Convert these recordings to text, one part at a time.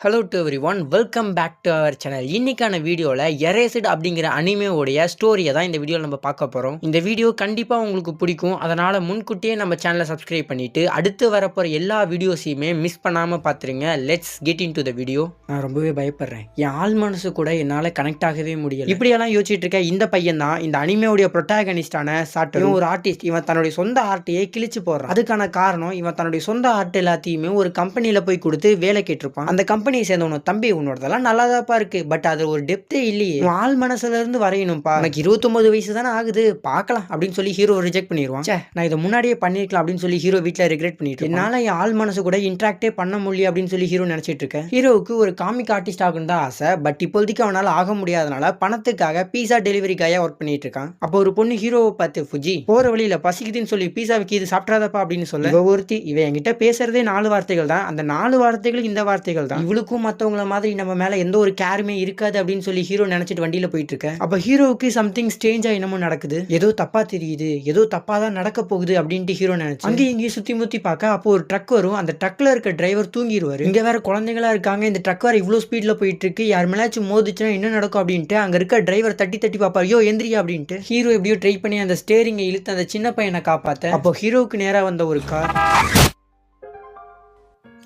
Hello to everyone, welcome back to our channel. இன்னைக்கான வீடியோவில் Erased அப்படிங்கிற அனிமேவோடைய ஸ்டோரியை தான் இந்த வீடியோவில் நம்ம பார்க்க போகிறோம். இந்த வீடியோ கண்டிப்பாக உங்களுக்கு பிடிக்கும். அதனால் முன்கூட்டியே நம்ம சேனலை சப்ஸ்கிரைப் பண்ணிவிட்டு அடுத்து வரப்போகிற எல்லா வீடியோஸையுமே மிஸ் பண்ணாமல் பார்த்துருங்க. Let's get in to the video. நான் ரொம்பவே பயப்படுறேன். என் ஆள் மனசு கூட என்னால் கனெக்ட் ஆகவே முடியல. இப்படியெல்லாம் யோசிச்சுட்டு இருக்க இந்த பையன் தான் இந்த அனிமேவுடைய ப்ரொட்டாகனிஸ்டான சாட்டோ. ஒரு ஆர்டிஸ்ட். இவன் தன்னுடைய சொந்த ஆர்ட்டையே கிழிச்சு போடுறான். அதுக்கான காரணம் இவன் தன்னுடைய சொந்த ஆர்ட் எல்லாத்தையுமே ஒரு கம்பெனியில் போய் கொடுத்து வேலை கேட்டிருப்பான். அந்த கம்பெனி சேர்ந்தவனு, தம்பி உன்னோடதெல்லாம் நல்லாதாப்பா இருக்கு, பட் அது ஒரு டெப்தே இல்லையே, ஆள் மனசுல இருந்து வரையணும்பா, எனக்கு 29 வயசு தானே ஆகுது, பார்க்கலாம் அப்படின்னு சொல்லி ஹீரோ ரிஜெக்ட் பண்ணிடுவான். நான் இதை முன்னாடியே பண்ணிருக்கலாம் அப்படின்னு சொல்லி ஹீரோ வீட்டில் ரிக்ரெட் பண்ணிட்டு, என்னால என் ஆள் மனசு கூட இன்ட்ராக்டே பண்ண முடியும் அப்படின்னு சொல்லி ஹீரோ நினைச்சிட்டு இருக்கேன். ஹீரோவுக்கு ஒரு காமிக் ஆர்டிஸ்ட் ஆகணும் தான் ஆசை, பட் இப்போதைக்கு அவனால ஆக முடியாதனால பணத்துக்காக பீஸா டெலிவரி காயா ஒர்க் பண்ணிட்டு இருக்கான். அப்போ ஒரு பொண்ணு ஹீரோவை பார்த்து, ஃபுஜி போற வழியில பசிக்குதுன்னு சொல்லி பீஸா விக்கி இது சாப்பிடாதப்பா அப்படின்னு சொல்ல, ஒருத்தி இவன் என்கிட்ட பேசுறதே 4 வார்த்தைகள் தான், அந்த 4 வார்த்தைகள் இந்த வார்த்தைகள் தான், இவளுக்கும் மற்றவங்கள மாதிரி நம்ம மேல எந்த ஒரு கேருமே இருக்காது அப்படின்னு சொல்லி ஹீரோ நினைச்சிட்டு வண்டியில போயிட்டு இருக்க. அப்ப ஹீரோவுக்கு சம்திங் ஸ்ட்ரேஞ்சா என்னமோ நடக்குது, ஏதோ தப்பா தெரியுது, ஏதோ தப்பா தான் நடக்க போகுது அப்படின்ட்டு ஹீரோ நினைச்சு அங்கேயும் இங்கேயும் சுத்தி முத்தி பார்க்க, அப்போ ஒரு ட்ரக் வரும். அந்த ட்ரக்ல இருக்க டிரைவர் தூங்கிடுவாரு. இங்க வேற குழந்தைங்களா இருக்காங்க, இந்த ட்ரக் வேற இவ்வளவு ஸ்பீட்ல போயிட்டு இருக்கு, யார் மேலாச்சும் மோதிச்சுன்னா என்ன நடக்கும் அப்படின்ட்டு அங்க இருக்க டிரைவர் தட்டி தட்டி பாப்பா, ஐயோ எந்திரியா அப்படின்ட்டு. ஹீரோ எப்படியோ ட்ரை பண்ணி அந்த ஸ்டேரிங்கை இழுத்து அந்த சின்ன பையனை காப்பாத்த, அப்போ ஹீரோவுக்கு நேரா வந்த ஒரு கார்.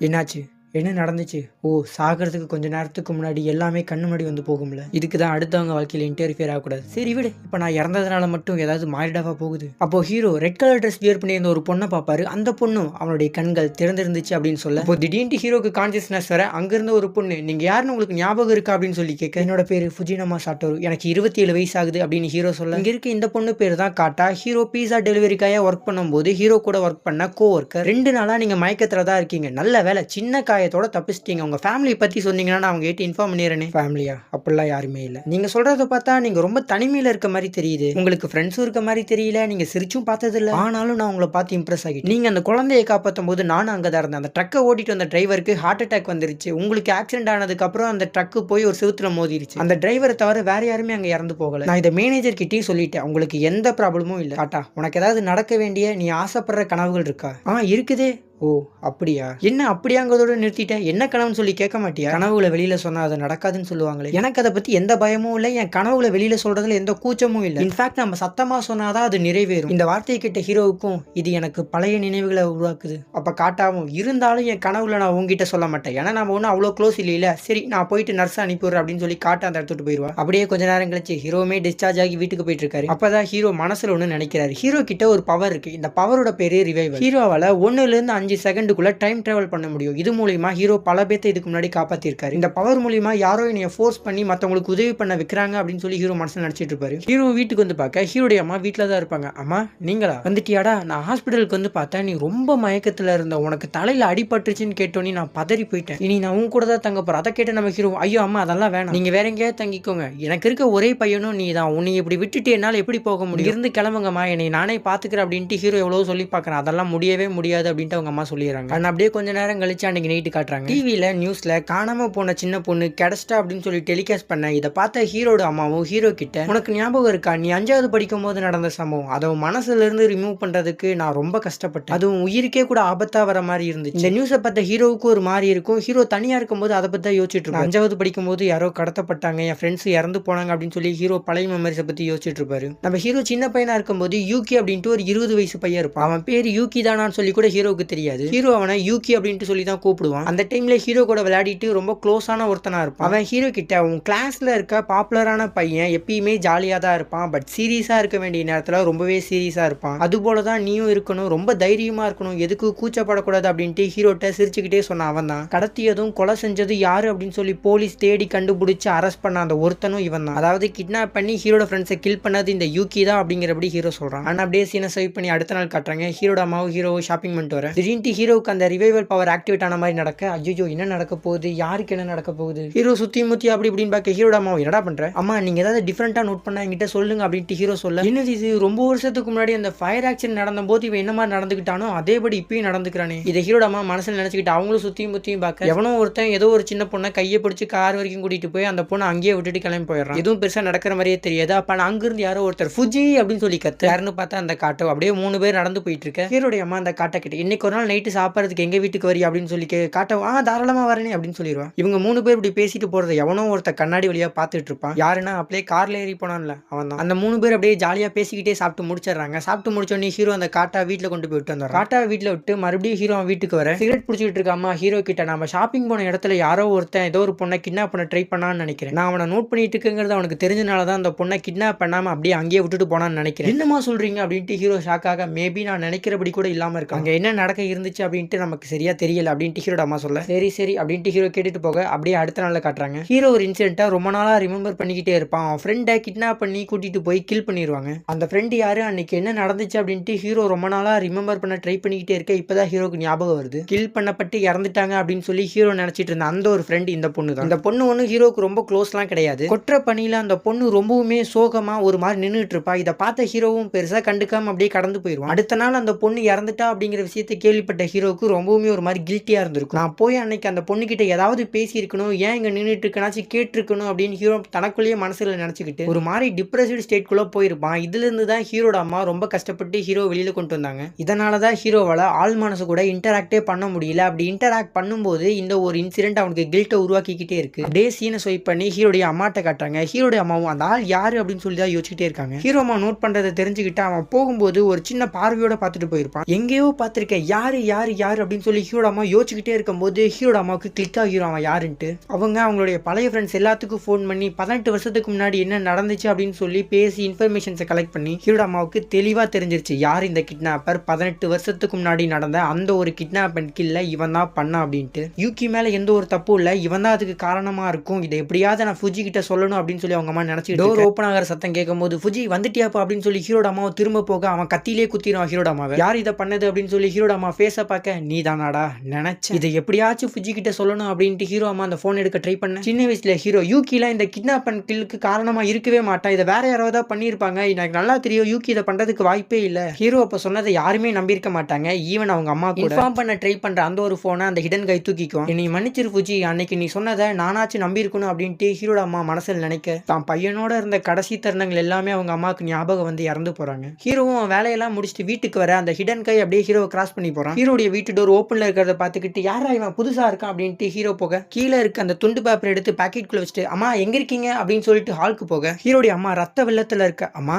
என்னாச்சு, என்ன நடந்துச்சு? ஓ, சாகிறதுக்கு கொஞ்ச நேரத்துக்கு முன்னாடி எல்லாமே கண்ணு முன்னாடி வந்து போகும்ல, இதுக்கு தான் அடுத்தவங்க வாழ்க்கையில் இன்டர்ஃபியர் ஆகக்கூடாது. சரி விடு, இப்போ நான் இறந்ததுனால மட்டும் ஏதாவது மாறிடாவா போகுது. அப்போ hero red colour dress wear பண்ணியிருந்த ஒரு பொண்ணை பார்ப்பாரு. அந்த பொண்ணும் அவனுடைய கண்கள் திறந்திருந்துச்சு அப்படின்னு சொல்ல, இப்போ திடீர்னு ஹீரோக்கு கான்சியஸ்னஸ் வர அங்கிருந்த ஒரு பொண்ணு, நீங்க யாருன்னு உங்களுக்கு ஞாபகம் இருக்கா அப்படின்னு சொல்லி கேட்க, என்னோட பேரு ஃபுஜினமா சாட்டோரு, எனக்கு 27 வயசு ஆகுது அப்படின்னு ஹீரோ சொல்ல, இங்க இருக்க இந்த பொண்ணு பேர் தான் காட்டா. ஹீரோ பீஸா டெலிவரிக்காக ஒர்க் பண்ணும்போது ஹீரோ கூட ஒர்க் பண்ண கோ ஒர்க்கர். 2 நாளா நீங்க மயக்கத்துல தான் இருக்கீங்க, நல்ல வேலை சின்ன காயத்தோட தப்பிச்சிட்டீங்க, உங்க ஃபேமிலியை பத்தி சொன்னீங்கன்னா நான் அவங்க கிட்ட இன்ஃபார்ம் பண்ணிடுறேன். ஃபேமிலியா? அப்படிலாம் யாருமே இல்ல. நீங்க சொல்றத பார்த்தா நீங்க ரொம்ப தனிமையில இருக்க மாதிரி தெரியுது, உங்களுக்கு ஃப்ரெண்ட்ஸும் இருக்க மாதிரி தெரியல, நீங்க சிரிச்சும் பார்த்தது இல்ல, ஆனாலும் நான் உங்களை பார்த்து இம்ப்ரெஸ் ஆகிட்டேன். நீங்க அந்த குழந்தையை காப்பாற்றும் போது நானும் அங்கதான் இருந்தேன். அந்த ட்ரக்கை ஓட்டிட்டு வந்த டிரைவருக்கு ஹார்ட் அட்டாக் வந்துருச்சு, உங்களுக்கு ஆக்சிடென்ட் ஆனதுக்கு அப்புறம் அந்த ட்ரக்கு போய் ஒரு செவுத்துல மோதிருச்சு, அந்த டிரைவரை தவிர வேற யாருமே அங்க இறந்து போகல. நான் இதை மேனேஜர் கிட்டயும் சொல்லிட்டேன், உங்களுக்கு எந்த ப்ராப்ளமும் இல்லை. டாட்டா, உனக்கு ஏதாவது நடக்க வேண்டிய நீ ஆசைப்படுற கனவுகள் இருக்கா? இருக்குதே. ஓ அப்படியா, என்ன அப்படியாங்கிறதோட நிறுத்திட்டேன், என்ன கனவுன்னு சொல்லி கேட்க மாட்டியா? கனவுகளை வெளியில சொன்னா அது நடக்காதுன்னு சொல்லுவாங்களே, எனக்கு அதை பத்தி எந்த பயமும் இல்லை, என் கனவுகளை வெளியில சொல்றதுல எந்த கூச்சமும் இல்லை. இன்ஃபேக்ட் நம்ம சத்தமா சொன்னாதான் அது நிறைவேறும். இந்த வார்த்தையை கேட்ட ஹீரோவுக்கும் இது எனக்கு பழைய நினைவுகளை உருவாக்குது. அப்ப காட்டாவும், இருந்தாலும் என் கனவுல நான் உங்ககிட்ட சொல்ல மாட்டேன், ஏன்னா நம்ம ஒன்றும் அவ்வளோ க்ளோஸ் இல்லையில, சரி நான் போயிட்டு நர்ஸ் அனுப்பிடுறேன் அப்படின்னு சொல்லி காட்ட அந்த இடத்துட்டு போயிடுவா. அப்படியே கொஞ்ச நேரம் கழிச்சு ஹீரோமே டிஸ்சார்ஜ் ஆகி வீட்டுக்கு போயிட்டு இருக்காரு. அப்பதான் ஹீரோ மனசுல ஒன்று நினைக்கிறாரு. ஹீரோ கிட்ட ஒரு பவர் இருக்கு, இந்த பவரோட பேரு ரிவைவல். ஹீரோவால 1லேருந்து 5 செகண்டுக்குள்ள டைம் டிராவல் பண்ண முடியும். இது மூலமா ஹீரோ பல பேத்தை இதுக்கு முன்னாடி காப்பாத்திருக்காரு. இந்த பவர் மூலமா யாரோ என்னைய ஃபோர்ஸ் பண்ணி மத்தவங்களுக்கு உதவி பண்ண வைக்கிறாங்க அப்படின்னு சொல்லி ஹீரோ மனசுல நினைச்சிட்டு இருப்பாரு. ஹீரோ வீட்டுக்கு வந்து பார்க்க ஹீரோடைய அம்மா வீட்டுல தான் இருப்பாங்க. அம்மா நீங்களா வந்துட்டியாடா, நான் ஹாஸ்பிட்டலுக்கு வந்து பார்த்தேன், நீ ரொம்ப மயக்கத்துல இருந்த, உனக்கு தலையில அடிபட்டுருச்சுன்னு கேட்டோன்னே நான் பதறி போயிட்டேன், இனி நான் உன் கூட தான் தங்க போறேன். அதை கேட்ட நம்ம ஹீரோ, ஐயோ அம்மா அதெல்லாம் வேணாம், நீங்க வேற எங்கேயாவது தங்கிக்கோங்க, எனக்கு இருக்க ஒரே பையனும் நீ தான், உன்னை இப்படி விட்டுட்டு என்னால் எப்படி போக முடியும், இருந்து கிளம்புங்கம்மா, என்னை நானே பாத்துக்கிறேன் அப்படின்ட்டு ஹீரோ எவ்வளவு சொல்லி பார்க்கறேன், அதெல்லாம் முடியவே முடியாது அப்படின்ட்டு அவங்க அம்மா சொல்லிடுறாங்க. அப்படியே கொஞ்ச நேரம் கழிச்சு அன்னைக்கு நைட்டு காட்டுறாங்க. டிவியில நியூஸ்ல காணாம போன சின்ன பொண்ணு கிடைச்சிட்டா அப்படின்னு சொல்லி டெலிகாஸ்ட் பண்ண, இதை பார்த்த ஹீரோட அம்மாவும் ஹீரோ கிட்ட, உனக்கு ஞாபகம் இருக்கா நீ 5வது படிக்கும் போது நடந்த சம்பவம், அதை மனசுல இருந்து ரிமூவ் பண்றதுக்கு நான் ரொம்ப கஷ்டப்பட்டேன், அதுவும் உயிருக்கே கூட ஆபத்தா வர மாதிரி இருந்துச்சு. இந்த நியூஸை பார்த்த ஹீரோவுக்கு ஒரு மாதிரி இருக்கும். ஹீரோ தனியா இருக்கும் போது அதை பத்தி யோசிச்சுட்டு இருப்பாரு. 5வது படிக்கும் போது யாரோ கடத்தப்பட்டாங்க, என் ஃப்ரெண்ட்ஸ் இறந்து போனாங்க அப்படின்னு சொல்லி ஹீரோ பழைய மெமரிஸை பத்தி யோசிச்சுட்டு இருப்பாரு. நம்ம ஹீரோ சின்ன பையனா இருக்கும்போது யூகி அப்படின்ட்டு ஒரு 20 வயசு பையன் இருப்பான். அவன் பேர் யூகி தானான்னு சொல்லி கூட ஹீரோவுக்கு தெரியாது. ஹீரோ அவனை யூகி அப்படின்ட்டு சொல்லி தான் கூப்பிடுவான். அந்த டைம்ல ஹீரோ கூட விளையாடிட்டு ரொம்ப க்ளோஸான ஒருத்தனா இருப்பான். அவன் ஹீரோ கிட்ட, உன் கிளாஸ்ல இருக்க பாப்புலரான பையன் எப்பயுமே ஜாலியா தான் இருப்பான், பட் சீரியஸா இருக்க வேண்டிய நேரத்துல ரொம்பவே சீரியஸா இருப்பான், அது போலதான் நீயும் இருக்கணும், ரொம்ப தைரியமா இருக்கணும், எதுக்கு கூச்சப்படக்கூடாது அப்படின்ட்டு ஹீரோட்ட சிரிச்சுக்கிட்டே சொன்ன அவன் தான். கடத்தியதும் கொலை செஞ்சது யாரு அப்படின்னு சொல்லி போலீஸ் தேடி கண்டுபிடிச்சு அரெஸ்ட் பண்ண அந்த ஒருத்தனும் இவன் தான். அதாவது கிட்னாப் பண்ணி ஹீரோட ஃப்ரெண்ட்ஸை கில் பண்ணது இந்த யூகி தான் அப்படிங்கிறபடி ஹீரோ சொல்றான். ஆனா அப்படியே சீனை சேவ் பண்ணி அடுத்த நாள் காட்டுறாங்க. ஹீரோட அம்மாவும் ஹீரோவும் ஷாப்பிங் பண்ணிட்டு வர, திடீர்னு ஹீரோவுக்கு அந்த ரிவைவல் பவர் ஆக்டிவேட் ஆன மாதிரி நடக்க, ஐயோ என்ன நடக்க போகுது, யாருக்கு என்ன நடக்க போகுது, ஹீரோ சுத்தி முத்தி அப்படி இப்படின்னு பார்க்க ஹீரோட அம்மா, என்னடா பண்ற அம்மா, நீங்க ஏதாவது டிஃபரெண்டா நோட் பண்ணா என்கிட்ட சொல்லுங்க அப்படின்ட்டு ஹீரோ சொல்ல, என்னது இது, ரொம்ப வருஷத்துக்கு முன்னாடி அந்த ஃபயர் ஆக்சிடென்ட் நடந்த போது இவன் என்ன மாதிரி நடந்துக்கிட்டானோ அதேபடி இப்பயும் நடந்துக்கிறானே. இதை ஹீரோட அம்மா மனசுல நினைச்சுக்கிட்டு அவங்களும் சுத்தியும் முத்தியும் பார்க்க, எவனோ ஒருத்தன் ஏதோ ஒரு சின்ன பொண்ணை கையை பிடிச்சி கார் வரைக்கும் கூட்டிட்டு போய் அந்த பொண்ணை அங்கேயே விட்டுட்டு கிளம்பி போயிடுறான். எதுவும் பெருசா நடக்கிற மாதிரியே தெரியாது. அப்ப அங்கிருந்து யாரோ ஒருத்தர் ஃபுஜி அப்படின்னு சொல்லி கத்து, யாருன்னு பார்த்தா அந்த காட்டோ. அப்படியே 3 பேர் நடந்து போயிட்டு இருக்க ஹீரோடைய அம்மா அந்த காட்டை கிட்ட, இன்னைக்கு ஒரு நாள் நாள் நைட்டு சாப்பிட்றதுக்கு எங்க வீட்டுக்கு வரி அப்படின்னு சொல்லி காட்ட தாராளமா வரேனே அப்படின்னு சொல்லிடுவா. இவங்க 3 பேர் இப்படி பேசிட்டு போறத எவனோ ஒருத்த கண்ணாடி வழியா பார்த்துட்டு இருப்பான். யாருன்னா அப்படியே கார்ல ஏறி போனான்ல அவன் தான். அந்த 3 பேர் அப்படியே ஜாலியா பேசிக்கிட்டே சாப்பிட்டு முடிச்சிடறாங்க. சாப்பிட்டு முடிச்சோடனே ஹீரோ அந்த காட்டா வீட்டுல கொண்டு போய் விட்டு வந்துடுறான். காட்டா வீட்டுல விட்டு மறுபடியும் ஹீரோ வீட்டுக்கு வர சிகரெட் பிடிச்சிட்டு இருக்காமா ஹீரோ கிட்ட, நம்ம ஷாப்பிங் போன இடத்துல யாரோ ஒருத்தன் ஏதோ ஒரு பொண்ணை கிட்னாப் பண்ண ட்ரை பண்ணான்னு நினைக்கிறேன். நான் அவனை நோட் பண்ணிட்டு இருக்குங்கிறது அவனுக்கு தெரிஞ்சனாலதான் அந்த பொண்ணை கிட்னாப் பண்ணாம அப்படியே அங்கேயே விட்டுட்டு போனான்னு நினைக்கிறேன். என்னமா சொல்றீங்க அப்படின்ட்டு ஹீரோ ஷாக்காக, மேபி நான் நினைக்கிறபடி கூட இல்லாம இருக்கு, அங்க என்ன நடக்க இருந்துச்சு அப்படின்ட்டு நமக்கு சரியா தெரியல அப்படின்ட்டு ஹீரோட அம்மா சொல்ல, சரி சரி அப்படின்ட்டு ஹீரோ கேட்டுட்டு போக அப்படியே அடுத்த நாள்ல காட்டுறாங்க. ஹீரோ ஒரு இன்சிடென்ட்டை ரொம்ப நாளா ரிமெம்பர் பண்ணிக்கிட்டே இருப்பான். அவன் ஃப்ரெண்டை கிட்னாப் பண்ணி கூட்டிட்டு போய் கில் பண்ணிடுவாங்க. அந்த ஃப்ரெண்டு யாரு, அன்னைக்கு என்ன நடந்துச்சு அப்படின்ட்டு ஹீரோ ரொம்ப நாளா ரிமெம்பர் பண்ண ட்ரை பண்ணிக்கிட்டே இருக்க இப்பதான் ஹீரோக்கு ஞாபகம் வருது. கில் பண்ணப்பட்டு இறந்துட்டாங்க அப்படின்னு சொல்லி ஹீரோ நினைச்சிட்டு இருந்த அந்த ஒரு ஃப்ரெண்ட் இந்த பொண்ணு தான். இந்த பொண்ணு ஒண்ணு ஹீரோக்கு ரொம்ப க்ளோஸ்லாம் கிடையாது. கொற்ற பணியில அந்த பொண்ணு ரொம்பவுமே சோகமா ஒரு மாதிரி நின்றுட்டு இருப்பா. இதை பார்த்த ஹீரோவும் பெருசா கண்டுக்காம அப்படியே கடந்து போயிடுவான். அடுத்த நாள் அந்த பொண்ணு இறந்துட்டா அப்படிங்கிற விஷயத்தை கேள்விப்பட்ட ஹீரோக்கு ரொம்பவுமே ஒரு மாதிரி கில்ட்டியா இருந்திருக்கும். நான் போய் அன்னைக்கு அந்த பொண்ணு கிட்ட ஏதாவது பேசி இருக்கணும், ஏன் இங்க நின்றுட்டு இருக்கனாச்சும் கேட்டிருக்கணும் அப்படின்னு ஹீரோ தனக்குள்ளேயே மனசுல நினைச்சுக்கிட்டு ஒரு மாதிரி டிப்ரெஸ்ட் ஸ்டேட்குள்ள போயிருப்பான். இதுல இருந்து தான் ஹீரோட அம்மா ரொம்ப கஷ்டப்பட்டு ஹீரோ வெளியில கொண்டு வந்தாங்க. இதனாலதான் ஹீரோவால ஆள் மனசு கூட இன்டராக்டே பண்ண முடியல. அப்படி இன்டராக்ட் பண்ணும்போது இந்த ஒரு இன்சிடென்ட் அவனுக்கு கில்ட்டை உருவாக்கிக்கிட்டே இருக்கு. அப்படியே சீனை ஸ்வைப் பண்ணி ஹீரோடைய அம்மாட்ட காட்டுறாங்க. ஹீரோடைய அம்மாவும் அந்த ஆள் யாரு அப்படின்னு சொல்லி தான் யோசிச்சுட்டே இருக்காங்க. ஹீரோ அம்மா நோட் பண்றதை தெரிஞ்சுக்கிட்டு அவன் போகும்போது ஒரு சின்ன பார்வையோட பார்த்துட்டு போயிருப்பான். எங்கேயோ பார்த்திருக்கேன், யாரு யாரு யாரு அப்படின்னு சொல்லி ஹீரோட அம்மா யோசிச்சுக்கிட்டே இருக்கும்போது ஹீரோட அம்மாவுக்கு கிளிக் ஆகிரும் அவன் யாருன்ட்டு. அவங்க அவங்களுடைய பழைய ஃப்ரெண்ட்ஸ் எல்லாத்துக்கும் ஃபோன் பண்ணி 18 வருஷத்துக்கு முன்னாடி என்ன நடந்துச்சு அப்படின்னு சொல்லி பேசி இன்ஃபர்மேஷன்ஸை கலெக்ட் பண்ணி ஹீரோட அம்மாவுக்கு தெளிவா தெரிஞ்சிருச்சு யார் இந்த கிட்னாப்பர். 18 வருஷத்துக்கு முன்னாடி நடந்த அந்த ஒரு கிட்னாப் அண்ட் கில்ல இவன் தான் பண்ணா அப்படின்ட்டு. யூகி மேல எந்த ஒரு தப்பும் இல்ல, இவன் தான் அதுக்கு காரணமா இருக்கும். இதை எப்படியாவது நான் ஃபுஜி கிட்ட சொல்லணும் அப்படின்னு சொல்லி அவங்க அம்மா நினைச்சு டோர் ஓப்பன் ஆகிற சத்தம் கேட்கும் போது ஃபுஜி வந்துட்டியாப்பா அப்படின்னு சொல்லி ஹீரோட அம்மாவை திரும்ப போக அவன் கத்திலே குத்திடுவான் ஹீரோட அம்மாவை. யார் இதை பண்ணது அப்படின்னு சொல்லி ஹீரோட அம்மா ஃபேஸை பார்க்க, நீ தானாடா நினைச்சேன், இதை எப்படியாச்சும் ஃபுஜி கிட்ட சொல்லணும் அப்படின்ட்டு ஹீரோ அம்மா அந்த போன் எடுக்க ட்ரை பண்ண. சின்ன வயசுல ஹீரோ யூகில இந்த கிட்னாப் அண்ட் கில்லுக்கு காரணமா இருக்கவே மாட்டான், இதை வேற யாராவது பண்ணியிருப்பாங்க, எனக்கு நல்லா தெரியும் யூகி இதை பண்றதுக்கு வாய்ப்பே இல்ல. ஹீரோ அப்ப சொன்னதை யாருமே நம்பியிருக்க மாட்டாங்க. ஈவன் அவங்க அம்மா கூட இன்ஃபார்ம் பண்ண ட்ரை பண்ற அந்த ஒரு போனை அந்த ஹிடன் கை தூக்கிக்கும். நீ மன்னிச்சிரு ஃபுஜி, அன்னைக்கு நீ சொன்னதை நானாச்சும் நம்பியிருக்கணும் அப்படின்ட்டு ஹீரோட அம்மா மனசில் நினைக்க தான் பையனோட இருந்த கடைசி தருணங்கள் எல்லாமே அவங்க அம்மாவுக்கு ஞாபகம் வந்து இறந்து போறாங்க. ஹீரோவும் வேலையெல்லாம் முடிச்சுட்டு வீட்டுக்கு வர அந்த ஹிடன் கை அப்படியே ஹீரோவை கிராஸ் பண்ணி போறான். ஹீரோடைய வீட்டு டோர் ஓப்பன்ல இருக்கிறத பார்த்துக்கிட்டு யாரா இவன் புதுசா இருக்கான் அப்படின்ட்டு ஹீரோ போக கீழே இருக்க அந்த துண்டு பேப்பர் எடுத்து பாக்கெட்டுக்குள்ள வச்சுட்டு அம்மா எங்க இருக்கீங்க அப்படின்னு சொல்லிட்டு ஹாலுக்கு போக ஹீரோடைய அம்மா ரத்த வெள்ளத்துல இருக்க அம்மா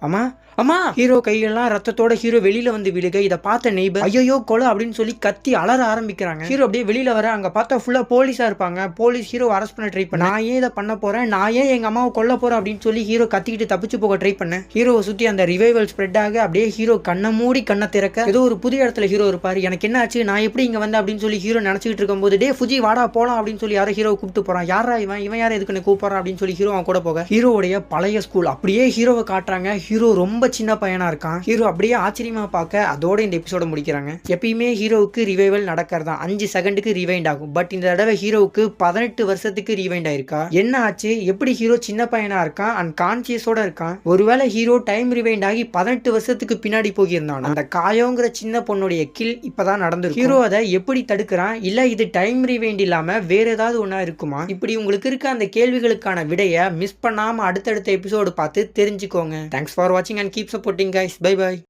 அம்மா அம்மா ஹீரோ கையெல்லாம் ரத்தத்தோட ஹீரோ வெளியில வந்து விழுக இதை பார்த்த நெய்பர் ஐயோ கொலை அப்படின்னு சொல்லி கத்தி அலற ஆரம்பிக்கிறாங்க. ஹீரோ அப்படியே வெளியில வர அங்க பார்த்தா ஃபுல்லா போலீஸா இருப்பாங்க. போலீஸ் ஹீரோ அரெஸ்ட் பண்ண ட்ரை பண்ண, நான் ஏன் இதை பண்ண போறேன், நான் ஏன் எங்க அம்மாவை கொல்ல போறேன் அப்படின்னு சொல்லி ஹீரோ கத்திக்கிட்டு தப்பிச்சு போக ட்ரை பண்ண. ஹீரோவை சுத்தி அந்த ரிவைவல் ஸ்ப்ரெட் ஆக அப்படியே ஹீரோ கண்ணை மூடி கண்ணை திறக்க ஏதோ ஒரு புதிய இடத்துல ஹீரோ இருப்பாரு. எனக்கு என்ன ஆச்சு, நான் எப்படி இங்க வந்தேன் அப்படின்னு சொல்லி ஹீரோ நினைச்சிட்டு இருக்கும்போது டே ஃபுஜி வாடா போலாம் அப்படின்னு சொல்லி யாரோ ஹீரோ கூப்பிட்டு போறான். யாரா இவன் யாரை எதுக்கு கூப்பிடுறான் அப்படின்னு சொல்லி ஹீரோ அவன் கூட போக ஹீரோவுடைய பழைய ஸ்கூல் அப்படியே ஹீரோவை காட்டுறாங்க. ஹீரோ ரொம்ப சின்ன பையனா இருக்கான். ஹீரோ அப்படியே ஆச்சரியமா பார்க்க அதோட இந்த எபிசோட முடிக்கிறாங்க. எப்பயுமே ஹீரோவுக்கு ரிவைவல் நடக்கிறதா 5 செகண்டுக்கு ரிவைண்ட் ஆகும். பட் இந்த தடவை ஹீரோவுக்கு 18 வருஷத்துக்கு ரிவைண்ட் ஆயிருக்கா. என்ன ஆச்சு, எப்படி ஹீரோ சின்ன பையனா இருக்கான் அண்ட் கான்சியஸோட இருக்கான். ஒருவேளை ஹீரோ டைம் ரிவைண்ட் ஆகி 18 வருஷத்துக்கு பின்னாடி போகியிருந்தான். அந்த காயோங்கிற சின்ன பொண்ணுடைய கில் இப்பதான் நடந்துருக்கு. ஹீரோ அதை எப்படி தடுக்கிறான், இல்ல இது டைம் ரிவைண்ட் இல்லாம வேற ஏதாவது ஒண்ணா இருக்குமா? இப்படி உங்களுக்கு இருக்க அந்த கேள்விகளுக்கான விடையை மிஸ் பண்ணாம அடுத்தடுத்த எபிசோடு பார்த்து தெரிஞ்சுக்கோங்க. தேங்க்ஸ் ஃபார் வாட்சிங் and keep supporting guys. Bye bye.